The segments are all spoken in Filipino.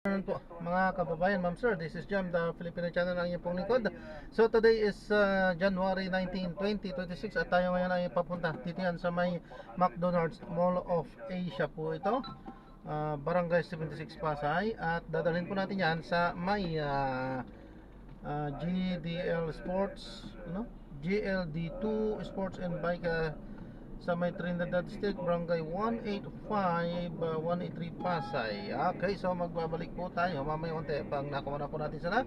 Po, mga kababayan, ma'am sir, this is Jam, the Filipino channel ng inyong pong lingkod. So today is January 19, 2026 at tayo ngayon ay papunta dito yan sa may McDonald's Mall of Asia po ito, Barangay 76 Pasay, at dadalhin po natin yan sa may GDL Sports, no? GLD2 Sports and Bike sa may Trinidad Street, Barangay 185, 183 Pasay. Okay, so magbabalik po tayo mamaya unti pag nakuha na po natin sana.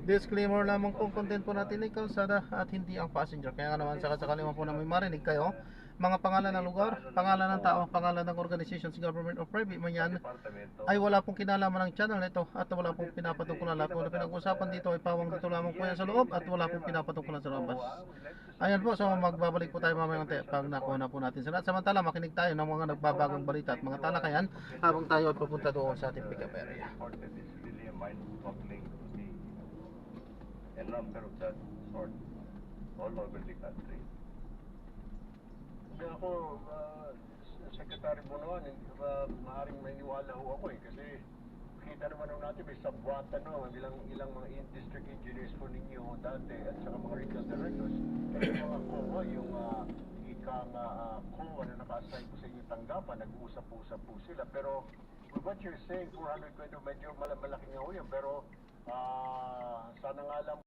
Disclaimer lamang po, content po natin ay kalsada at hindi ang passenger. Kaya naman sakasakali mo po na may marinig kayo, mga pangalan ng lugar, pangalan ng tao, pangalan ng organizations, government or private man yan, ay wala pong kinalaman ng channel ito at wala pong pinapatungkulan. Lahat po na pinag-usapan dito ay pawang dito lamang po yan sa loob at wala pong pinapatungkulan sa labas. Ayan po, so magbabalik po tayo mamaya unti pag nakuha na po natin sila. Samantala, makinig tayo ng mga nagbabagong balita at mga talakayan habang tayo ay pupunta doon sa ating pick-up area. A number of that sort all over the country. Kaya ako, Secretary Bonoan, maaaring maniwala ho ako kasi kita naman natin may sabwatan ilang mga district engineers po ninyo dati at saka mga regional directors. Yung mga COA, yung COA na naka-assign po sa inyong tanggapan, nag-uusap-usap po sila. Pero with what you're saying, 420, medyo malaki nga ho yun. Pero sana nga lang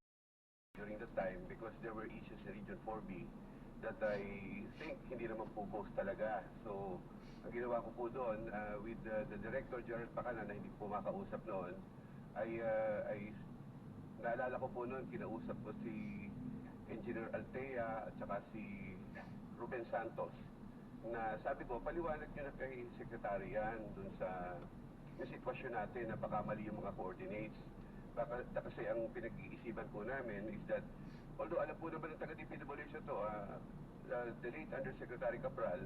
during the time because there were issues in Region 4B that I think hindi naman po post talaga. So, ang ginawa ko po doon with the Director General Pacana na hindi po makausap noon ay naalala ko po noon, kinausap ko si Engineer Altea at saka si Ruben Santos na sabi ko, paliwanag nyo na kay Secretary yan dun sa sitwasyon natin na baka mali yung mga coordinates. Kasi ang pinag-iisipan po namin is that, although alam po naman ng taga-DPWH to, the late Undersecretary Cabral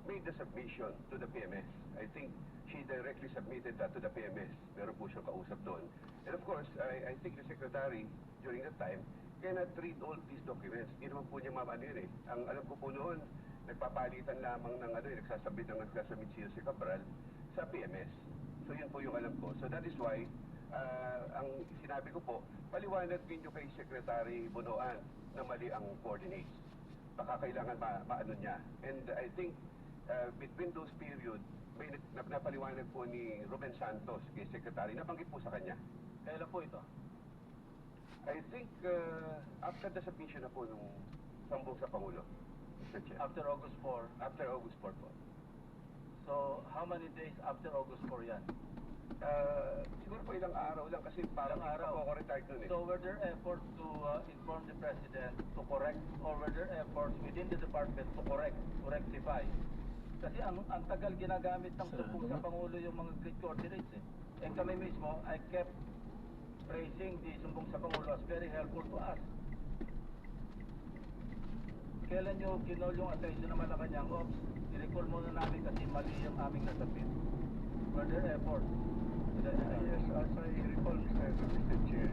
made the submission to the PMS. I think she directly submitted that to the PMS. Meron po siya kausap doon. And of course, I think the Secretary, during that time, cannot read all these documents. Hindi naman po niya mamanin eh. Ang alam ko po noon, nagpapalitan lamang ng nagsasabit siya si Cabral sa PMS. So yun po yung alam ko. So that is why, ang sinabi ko po, paliwanag ninyo kay Secretary Bonoan na mali ang coordinates. Baka kailangan maano niya. And I think between those periods, may napaliwanag po ni Ruben Santos kay Secretary, nabanggit po sa kanya. Kailan po ito? I think after the submission na po nung sambong sa Pangulo, Mr. Chair. After August 4. After August 4 po. So, how many days after August 4 yan? Siguro po ilang araw lang kasi parang araw. ako retired nun eh. So, were there efforts to inform the President to correct, or were there efforts within the department to rectify? Kasi ang tagal ginagamit ng sumbong sa Pangulo yung mga grid coordinates eh. And kami mismo, I kept praising the sumbong sa Pangulo as very helpful to us. Kailan nyo kinol yung attention ng Malacanang? Oops, i-recall muna namin kasi mali yung aming nasabit. Were there efforts? Yes, as I recall, Mr. Chair,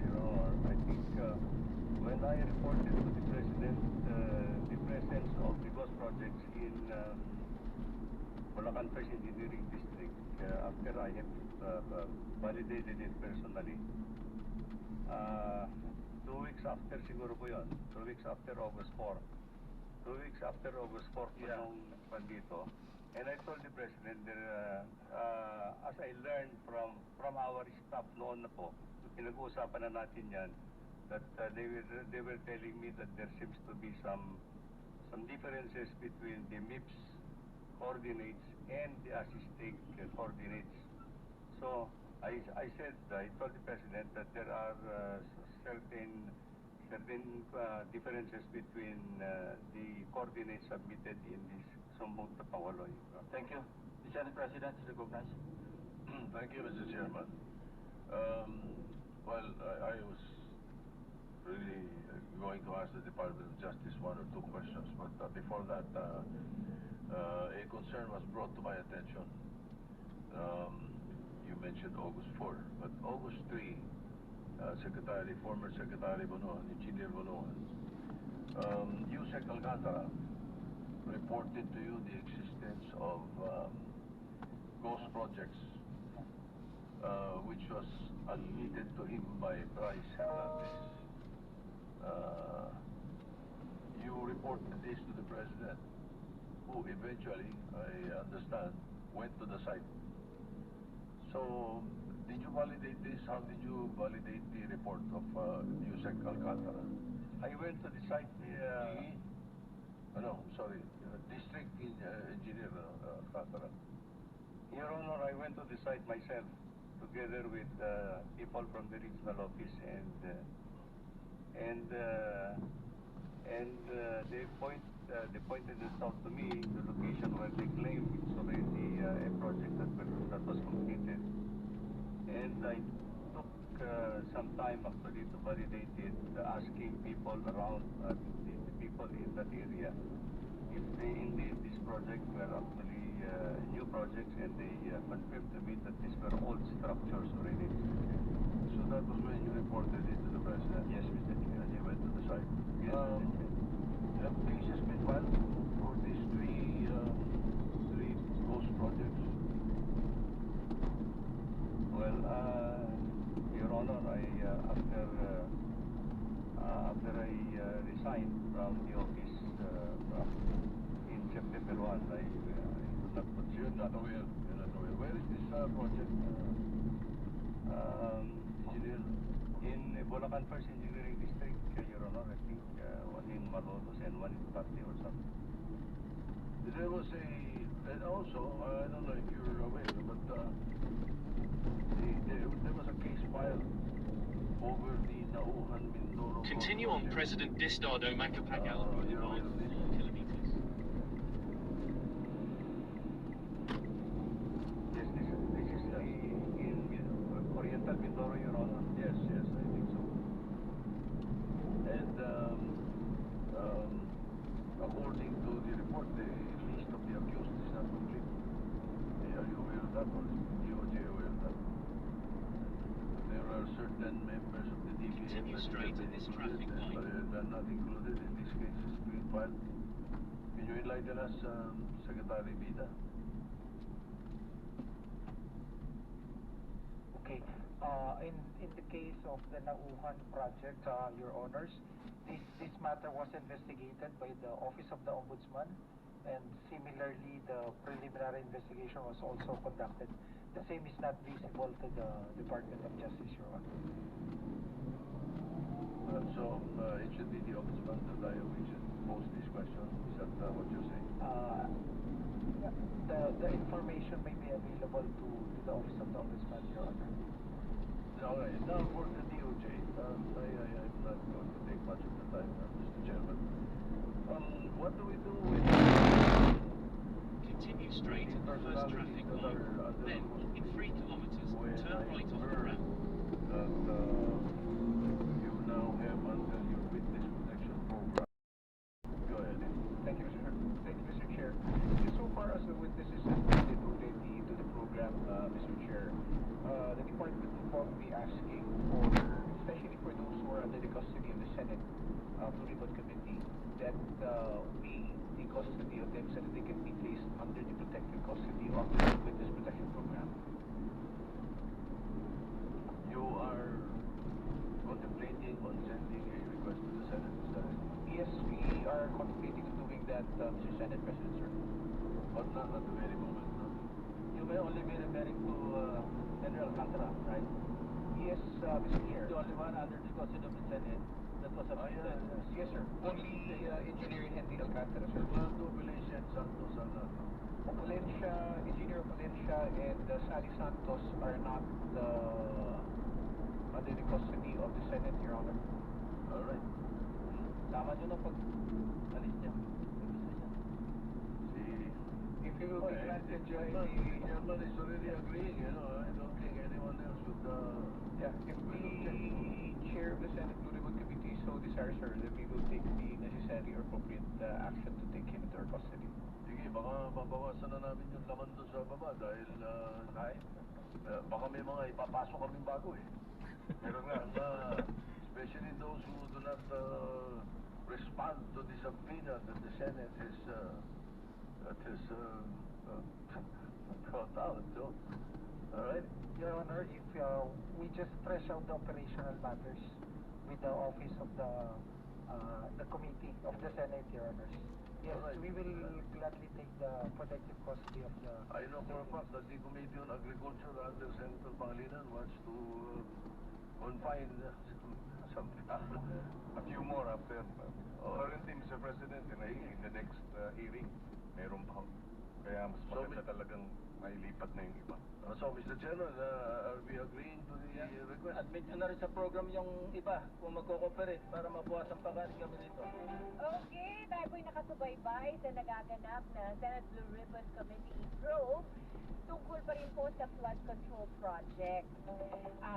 I think when I reported to the President the presence of the ghost projects in Bulacan First Engineering District, after I have validated it personally, 2 weeks after siguro po yun, 2 weeks after August 4, 2 weeks after August 4 Yeah. nung pandito, and I told the President that as I learned from our staff noon na po, pinag-uusapan na natin yan, that they were telling me that there seems to be some differences between the MIPS coordinates and the assisting coordinates. So I told the President that there are certain differences between the coordinates submitted in this sumbong sa Pangulo. Thank you. The Senate President is recognized. Thank you, Mr. Chairman. Well, I was really going to ask the Department of Justice 1 or 2 questions, but before that, a concern was brought to my attention. You mentioned August 4, but August 3, former Secretary Bonoan, Engineer Bonoan, Yusek Alcantara reported to you the existence of ghost projects which was admitted to him by Bryce Hernandez. You reported this to the president, who eventually, I understand, went to the site. So, did you validate this? How did you validate the report of Yusek Alcantara? I went to the site, District Engineer Alcantara. Your Honor, I went to the site myself, together with people from the regional office, and they pointed this out to me, the location where they claim it's already a project that was completed. And I took some time actually to validate it, asking people around, the people in that area, if they indeed this project were actually new projects, and they confirmed to me that these were old structures already. So that was when you reported it to the president? Yes, Mr. Chair. And you went to the site? Yes, Mr. Chair. Have cases been filed for these three ghost projects? Well, Your Honor, after I resigned from the office in September 1, I could not put You're not aware. You're not aware. Where is this project? Engineer? in Bulacan First Engineering District, Your Honor, I think one in Malolos and one in Pati or something. There was and also, I don't know if you're aware, but there was a case filed over the Nauhan Mindoro. Continue on President Diosdado Macapagal Boulevard, 4 kilometers. Yes, this is in Oriental Mindoro, Your Honor. Yes, I think so. And according to the report, the list of the accused is not complete. Are you aware of that, or is DOJ aware of that? There are certain members of the DPM Continue that straight have in been this included traffic light. and are not included in these cases being filed. Can you enlighten us, Secretary Vida? Okay. In the case of the Nauhan project, Your Honors, this matter was investigated by the Office of the Ombudsman, and similarly, the preliminary investigation was also conducted. The same is not visible to the Department of Justice, Your Honor. So it should be the Ombudsman that we should pose this question. Is that what you're saying? The information may be available to the Office of the Ombudsman, Your Honor. All right. Now for the DOJ, I'm not going to take much of the time, Mr. Chairman. What do we do with Continue straight at the first traffic light. Then, in 3 kilometers, turn right off the ramp. that you now have under your witness protection program? Go ahead. Thank you, Mr. Chair. So far as the witnesses admitted already to the program, Mr. Chair, the department will be asking for, especially for those who are under the custody of the Senate Blue Ribbon Committee, that we take custody of them so that they can be placed under the protective custody of the witness protection program. You are contemplating on sending a request to the Senate, is that it? Yes, we are contemplating on doing that, Mr. Senate President, sir. But not at the very moment, no? You may only be referring to General Alcantara, right? Yes, Mr. Chair. The only one under the custody of the Senate that was appointed. Yes, sir. Only Engineer Henry Alcantara, sir. Fernando Valencia and Santos are not. Valencia, Engineer Valencia, and Sally Santos are not under the custody of the Senate, Your Honor. All right. Tama nyo na pag alis niya. See, If you will be granted, Chairman is already agreeing, you know. I don't think anyone else would, yeah, if the chair of the Senate Blue Ribbon Committee so desires, sir, then we will take the necessary or appropriate action to take him into our custody. sige, baka babawasan na namin yung laman doon sa baba dahil, baka may mga ipapasok kaming bago eh. Meron nga, especially those who do not respond to the subpoena that the Senate has brought out. So, All right? Your Honor, if we just thresh out the operational matters with the office of the committee of the Senate, Your Honors. Yes, Alright. we will gladly take the protective custody of the... I know for a fact that the Committee on Agriculture under Senator Pangilinan wants to confine A few more after. Currently, Mr. President, in the next hearing, meron pa. Kaya mas So, maganda talagang mailipat na yung iba. So, Mr. General, are we agreeing to the request? Admit nyo na rin sa program yung iba kung magko-cooperate para mabuhasan pa kami dito. Okay, tayo po'y nakasubaybay sa nagaganap na Senate Blue Ribbon Committee probe tungkol pa rin po sa flood control project.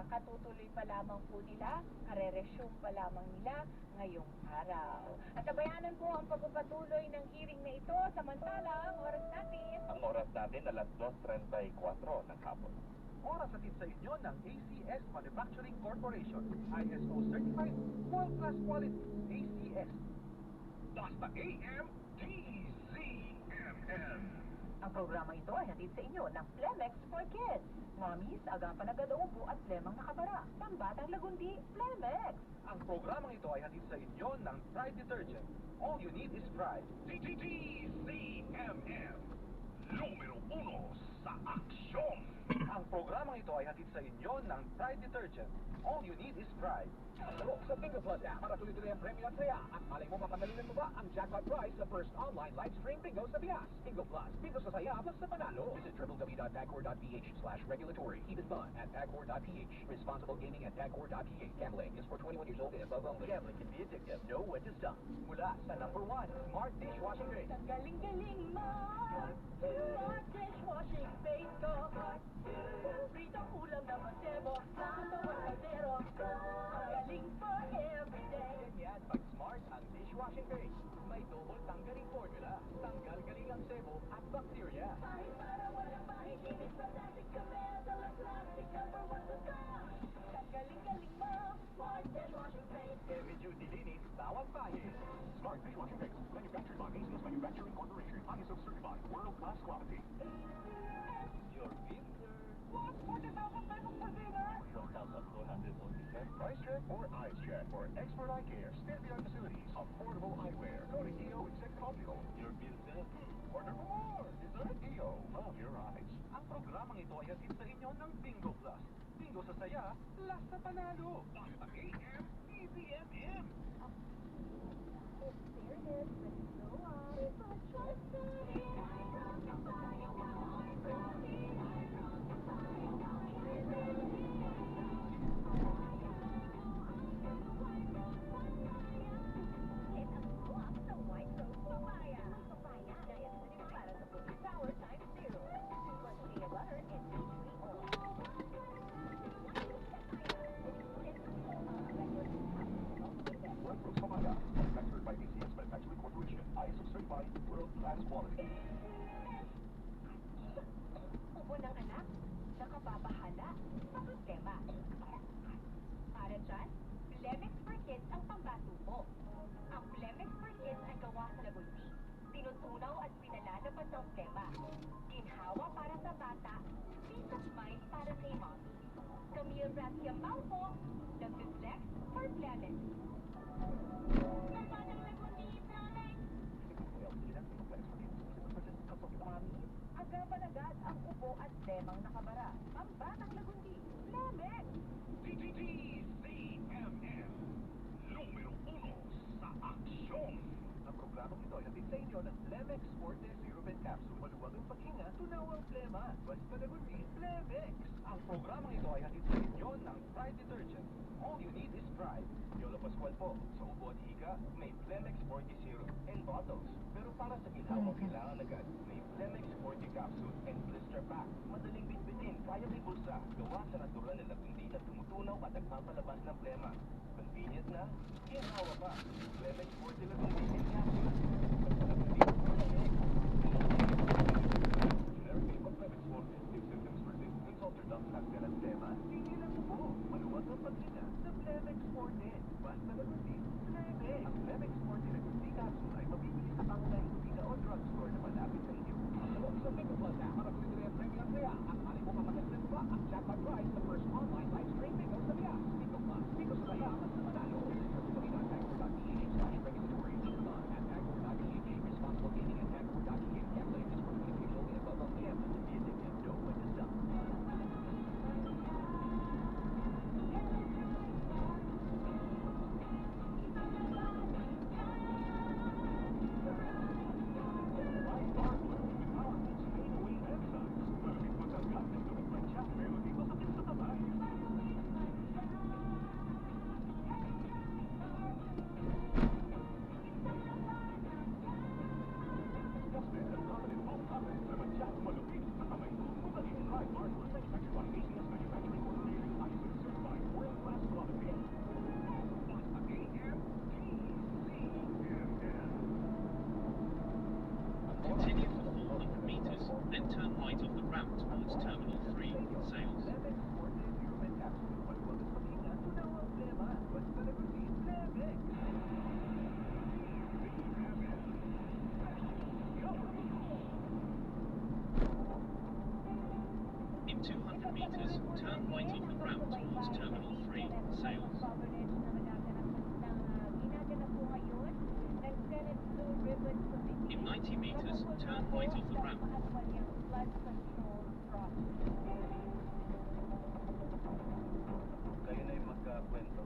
Katutuloy pa lamang po nila, kare-resume pa lamang nila ngayong araw. At tabayanan po ang pagpapatuloy ng hearing na ito, samantala ang oras natin. Ang oras natin alas 2:34 ng hapon. Oras natin sa inyo ng ACS Manufacturing Corporation. ISO Certified World-Class Quality. ACS. Basta AM, DZMM. Ang programa ito ay hatid sa inyo ng Plemex for Kids. Mommies, agapan agad ang ubo at plemang nakabara. Pambatang lagundi, Plemex. Ang programang ito ay hatid sa inyo ng Pride Detergent. All you need is Pride. DZMM. Numero 1 sa aksyon. Ang programang ito ay hatid sa inyo ng Pride Detergent. All you need is Pride. Laro sa Bingo Plus app para tuloy-tuloy ang premyo at saya. At malay mo mapadalinan mo ba ang jackpot prize sa first online live stream bingo sa Pias. Bingo Plus, bingo sa saya plus sa panalo. Visit www.dagcor.ph/regulatory. Keep it fun at dagcor.ph. Responsible gaming at dagcor.ph. Gambling is for 21 years old and above only. Gambling can be addictive. Know when to stop. Mula sa number 1, Smart Dishwashing Base. Ang galing-galing mo, Smart Dishwashing Base ko. Pritong ulam na masebo, plato at kaldero. Ang galing for everyday. Ganyan, pag smart ang dishwashing base. May double tanggaling formula. Tanggal galing ang sebo at bacteria. Kahit para walang mahiginis sa plastic kami, dala plastic number 1 to ka. Ang galing-galing mo, Smart Dishwashing Base. Heavy duty linis, bawat pahit. Smart Dishwashing Base. Manufactured by ACS Manufacturing Corporation. ISO certified. World-class quality. Your winner. What? 40,000 pesos per dinner? 4,247. Price check or eyes check for expert eye care, state-of-the-art facilities, affordable eyewear. Go to EO Executive Hospital. Your winner. Order for more. Dessert EO. Love your eyes. Ang programang ito ay hatid sa inyo ng Bingo Plus. Bingo sa saya, plus sa panalo. Basta AM, DZMM. It's serious, but so on. People trust Workbooks Papaya. Manufactured by ACS Manufacturing Corporation. ISO certified. World-class quality. Ubo ng anak, nakababahala sa sistema. Para dyan, Plemex for Kids ang pambatubo. Ang Plemex for Kids ay gawa sa lagundi. Tinutunaw at pinalalapat ng tema. Ginhawa para sa bata, peace of mind para kay mommy. Camille Raciambao po, nag-reflex for Plemex. Nagbatang lagundi, Plemex! Agapan agad ang ubo at lemang nakabara. Pambatang lagundi, Plemex! DZMM. Numero 1 sa aksyon. Ang programang ito ay hatid sa inyo ng Plemex Forte Zero Vent Capsule. Maluwag ang paghinga, tunaw ang plema. Basta lagundi, Plemex! Ang programang ito ay hatid sa inyo ng Pride Detergent. All you need is Pride. Yolo Pascual po, sa ubo at hika, may Plemex Forte Zero and bottles. Pero para sa ginhawang kailangan agad, may Plemex Forte Capsule and blister pack. Madaling bitbitin, kaya may bulsa. Gawa sa natural na lagundi na tumutunaw at nagpapalabas ng plema. Convenient na, ginhawa pa. Plemex Forte Lagundi and Capsule. Plemex. Generic name of Plemex Forte. If symptoms persist, consult your doctor at plema. Hindi lang po. Maluwag ang paghinga sa Plemex Forte. Basta lagundi, Plemex. Ang Plemex Forte Lagundi Capsule ay mabibili sa online butika o drugstore na malapit sa inyo. Sa Bingo Plus app para tuloy-tuloy ang premyo at saya. At malay mo mapagalitan mo ba turn right off the ramp towards Terminal 3, Sales. In 90 meters, turn right off the ramp. Kayo na yung magkakwento.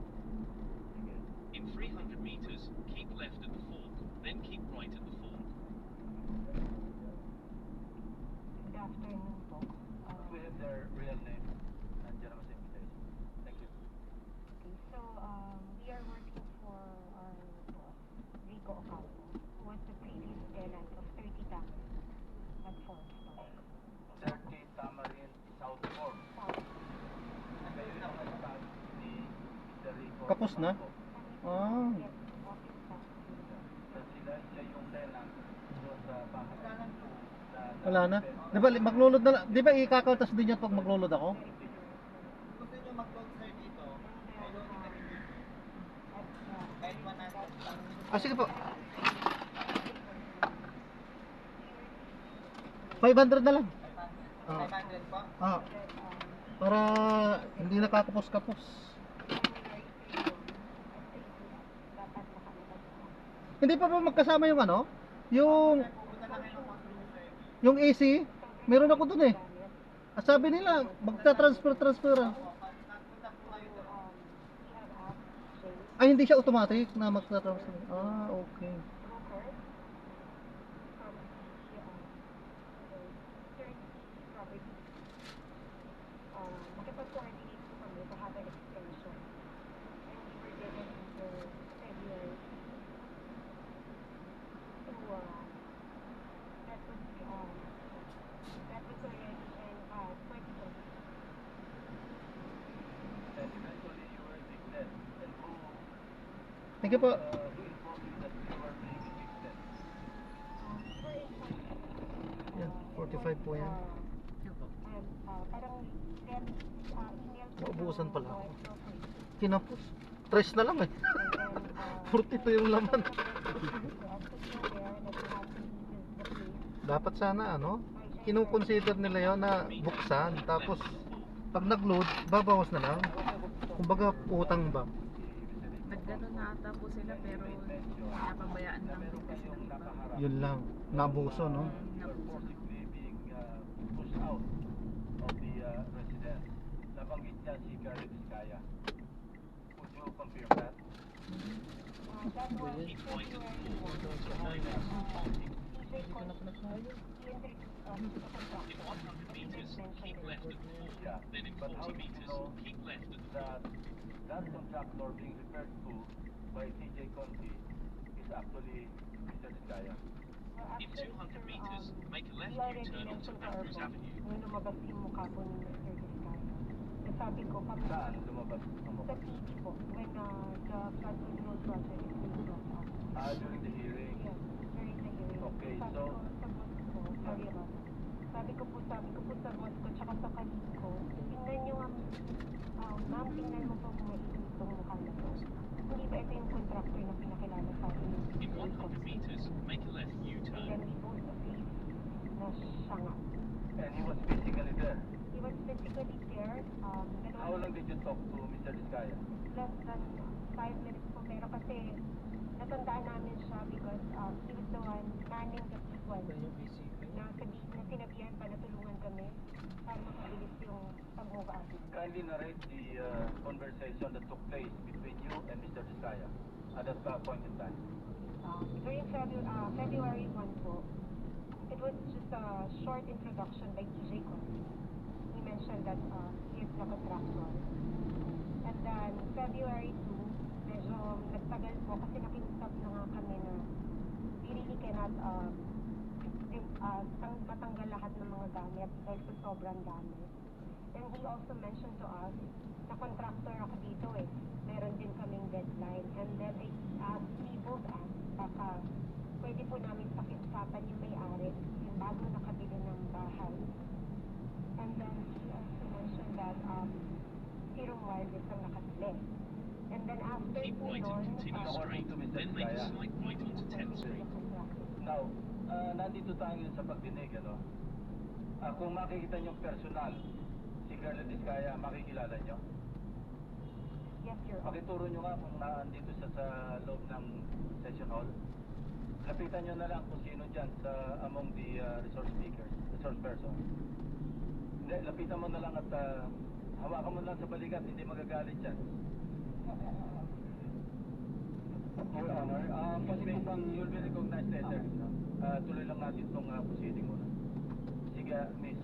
Sige. In 300 meters, keep left at the fork, then keep right at the fork. Good afternoon po. We have their real name. Nandiyan naman sa invitation. Thank you. Okay, so we are working for our boss, Rico Ocampo, who was the previous tenant of 30 Tacos at Folkestone. 30 Tamarind South Fork. Kayo yung mga staff ni Mr. Rico. Kapos na? Ocampo. Ah. Yes, office staff. Na siya yung tenant doon sa bahay. Wala na. Di ba maglulod na lang? Di ba ikakaltas din yan pag maglulod ako? Gusto nyo mag-load sir dito? May loading na rin yun. Kahit 100 lang. Sige po. 500 na lang. 500 po? Para hindi nakakapos-kapos. Hindi pa ba magkasama yung ano? Yung Pupunta na kayo ng customer service. yung AC, meron ako dun eh. Sabi nila, magta-transfer. Punta po kayo doon. Ay, hindi siya automatic na magta-transfer. Ah, okay. Nakipag-coordinate po kami to have an extension. And we were given until February to that was already in 2020. And eventually you were evicted. And who Thank you po. informed you that you were being evicted? Yan, 45 po yan. Parang then email po Naubusan ng pala ako. OFW. Kinapos. Tres na lang eh. 42 yung laman. Dapat sana ano, kinukonsider nila yon na buksan, tapos pag nag-load, babawas na lang. Kumbaga utang ba? Nagganon na ata po sila pero napabayaan lang din kasi ng iba. Yun lang, nabuso no. You're forcibly being pushed out of the residence. Nabanggit niya si Karen Vizcaya. Would you confirm that? Keep right at the fork, turn right off the fork. In 100 meters, keep left at the fork, Yeah. then in But how 40 do you meters, know keep left at the fork. that that contractor being referred to by TJ Conti is actually Mr. Vizcaya? In 200 meters, make a left We already U-turn onto mentioned to our Ambrose boss Avenue. nung lumabas yung mukha po ni Mr. Vizcaya. Sabi ko, kami Saan lumabas ang sa mukha? TV po, when the flood control project is being brought up. During the hearing. Yes, during the hearing. Okay, Sabi so- ko sa boss ko, sorry about that. Sabi ko po sa boss ko, tsaka sa kalit ko, tingnan nyo nga, ma'am, tingnan mo po kung maiisip itong mukha na to. Hindi ba ito yung contractor na pinakilala sa akin? In 100 meters, make a left And then U-turn. we both agreed na siya nga. And he was physically there. He was physically there, How long did you talk to Mr. Vizcaya? less than 5 minutes po, pero kasi natandaan namin siya because he was the one manning the sequence na sinabihan pa na tulungan kami para makabilis yung pag-move. Kindly narrate the conversation that took place between you and Mr. Vizcaya at that point in time. During February 1 po, it was just a short introduction by TJ Conti. He mentioned that he is the contractor. And then February 2, medyo nagtagal po kasi nakiusap na nga kami na we really cannot matanggal lahat ng mga gamit dahil sa sobrang dami. And he also mentioned to us, na contractor ako dito eh, meron din kaming deadline. And then we both asked, baka pwede po namin pakiusapan yung may-ari, yung bago nakabili ng bahay. And then he also mentioned that Zero Wireless ang nakabili. And then after Keep po right nun, and continue straight, then make a slight right onto 10th Street. Now, nandito tayo sa pagdinig, ano? Kung makikita niyong personal, si Girlie Diskaya, makikilala nyo? Yes, Your Honor. Pakituro nyo nga kung naandito siya sa loob ng session hall. Lapitan nyo na lang kung sino dyan sa among the resource speakers, resource person. Hindi, lapitan mo na lang at hawakan mo lang sa balikat, hindi magagalit dyan. Your Honor, pwede po bang... You'll be recognized later. Tuloy lang natin itong proceeding muna. Sige, miss.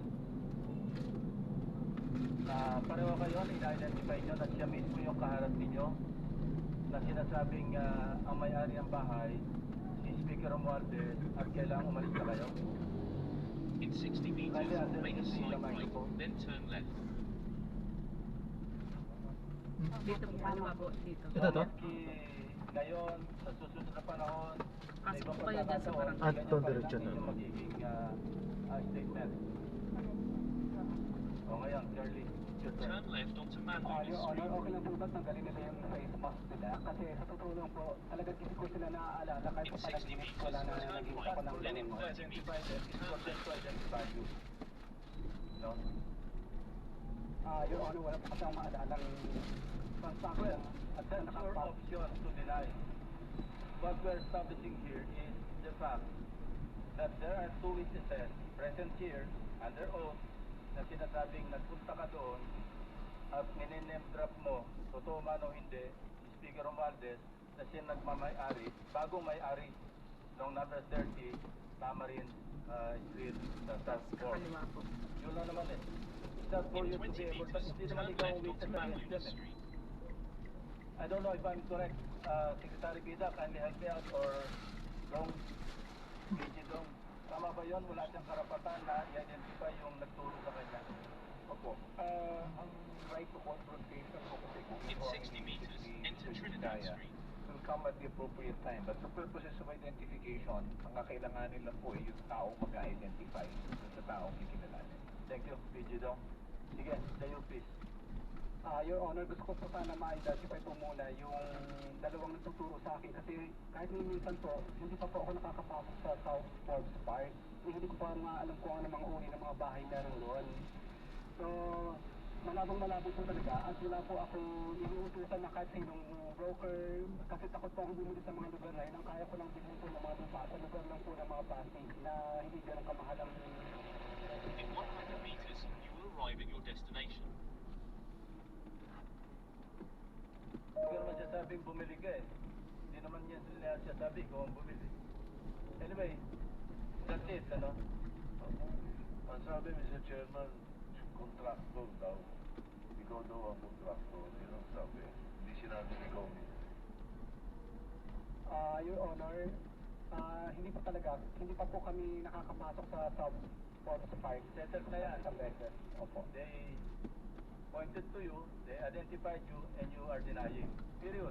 Pareho kayo, ina-identify nyo na siya mismo yung kaharap ninyo na sinasabing ang may-ari ng bahay, si Speaker Romualdez, at kailangang umalis na kayo. In 60 meters, make a slight right, then turn left. Dito po, kaliwa po, dito. Ito to? Ngayon, sa susunod na panahon, Pasok po kayo dyan sa barangay. At ito, diretso na. yung magiging statement. O ngayon, Charlie, your turn. Turn left onto Manly Your Honor, Street. okay lang po ba tanggalin nila yung face mask nila? Kasi sa totoo lang po, talagang hindi ko sila naaalala kahit In pa 60 panaginip meters, wala na turn naging right, ako ng then in ganun. 30 Identify meters, them, it's turn for them left. to identify you. No? Your Honor, wala po kasi akong maalalang transaction. Well, that's your option to deny. What we're establishing here is the fact that there are two witnesses present here under oath na sinasabing nagpunta ka doon at minename drop mo, totoo man o hindi, si Speaker Romualdez na siya nagmamay-ari, bagong may-ari ng number 30 Tamarin Street sa South Sa Fork. kaliwa po. Yun lang naman eh. It's not for In you to 20 be able to, meters, hindi turn naman ikaw ang left witness onto against Manly them eh. Street. I don't know if I'm correct, Secretary Bida, kindly help me out, or Dong, PG Dong. Tama ba yun? Wala siyang karapatan na i-identify yung nagturo sa kanya. Opo. Ang right to confrontation po kasi kung In ito ang 60 meters, enter Trinidad Diskaya, Street. will come at the appropriate time. But for purposes of identification, ang kakailanganin lang po ay yung taong mag-identify sa taong ikinalanin. Thank you, PG Dong. Sige, tayo please. Your Honor, gusto ko po sana ma-identify po muna yung dalawang nagtuturo sa akin kasi kahit minsan po, hindi pa po ako nakakapasok sa South Forbes Park. Hindi ko pa nga alam kung ano mga uri ng mga bahay na roon. So, malabong-malabo po talaga at wala po akong iniutusan na kahit sinong broker kasi takot po akong bumili sa mga lugar na yun. Ang kaya ko lang bilhin po ng mga lupa sa lugar lang po ng mga plastic na hindi ganun kamahal ang In 100 meters, you will arrive at your destination. Pero naman siya sabing bumili ka eh. Hindi naman niya siya sabi kung ang bumili. Anyway, that's it, ano? Ang sabi, Mr. Chairman, contractor daw. Ikaw daw ang contractor. Yun ang sabi. Hindi sinabi ikaw ni. Your Honor, hindi pa po kami nakakapasok sa South Forbes Park. Settled na yan. Sa beses. Opo. They pointed to you, they identified you, and you are denying. Period.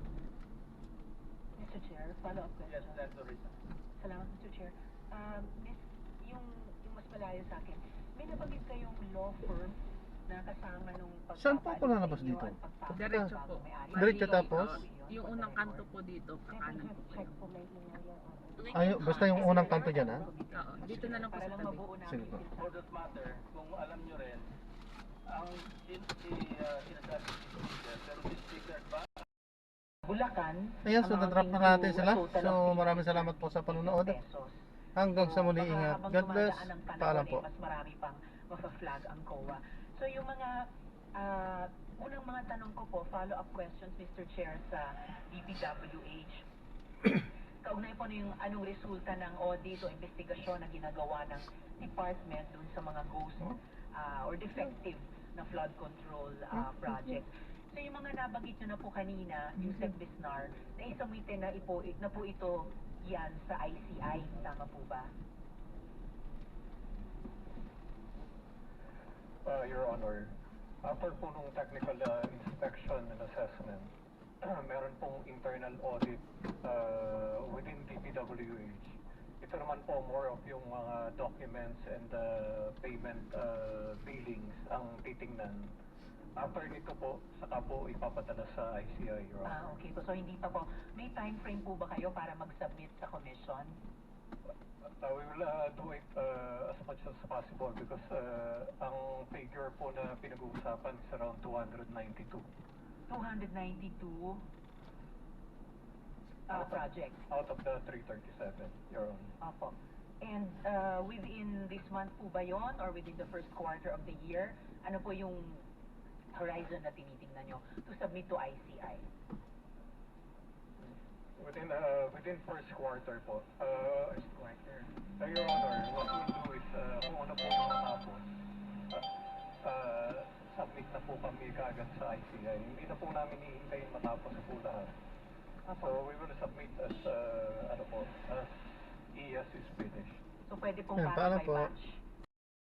Mr. Chair, follow-up question. Yes, Senator Risa. Salamat, Mr. Chair. Miss, yung mas malayo sa akin, may nabanggit kayong law firm na kasama nung Saan po ako lalabas dito? Diretso po. Diretso tapos? Yung unang kanto po dito, kakanan po kayo. Check po may email yan. Ay, basta yung unang kanto dyan, ha? Oo, dito na lang po Para sa lang tabi. mabuo namin Sige po. yung For that matter, kung alam nyo rin, ang sinasabi ni Speaker, pero si Speaker ba? Bulacan. Ayan, so ang natrap na amounting natin to sila. a total So, of maraming salamat po sa 3 panunood. pesos. Hanggang sa muli, Baka ingat. habang God bless. dumadaan ang panahon, Paalam po. mas marami pang maka-flag ang COA. So yung mga unang mga tanong ko po, follow-up questions, Mr. Chair, sa DPWH. Kaugnay po yung anong resulta ng audit o investigasyon na ginagawa ng department dun sa mga ghost or defective na flood control project. So yung mga nabanggit nyo na po kanina, yung SECBISNAR, naisamitin na po ito yan sa ICI, tama po ba? Your Honor, after po nung technical inspection and assessment, meron pong internal audit within DPWH. Ito naman po more of yung mga documents and payment billings ang titingnan. After nito po, saka po ipapadala sa ICI, Your Honor. Okay po. So hindi pa po. May time frame po ba kayo para mag-submit sa commission? We will do it as much as possible because ang figure po na pinag-uusapan is around 292. 292 projects. Out of the 337, Your Honor. Opo. And within this month po ba yun or within the first quarter of the year, ano po yung horizon na tinitingnan nyo to submit to ICI? Within first quarter po. First quarter. Your Honor, what we'll do is kung ano po yung matapos, submit na po kami kaagad sa ICI. Hindi na po namin hihintayin matapos po lahat. So we will submit as as ES is finished. So pwede pong Yan, batch paano by po? batch.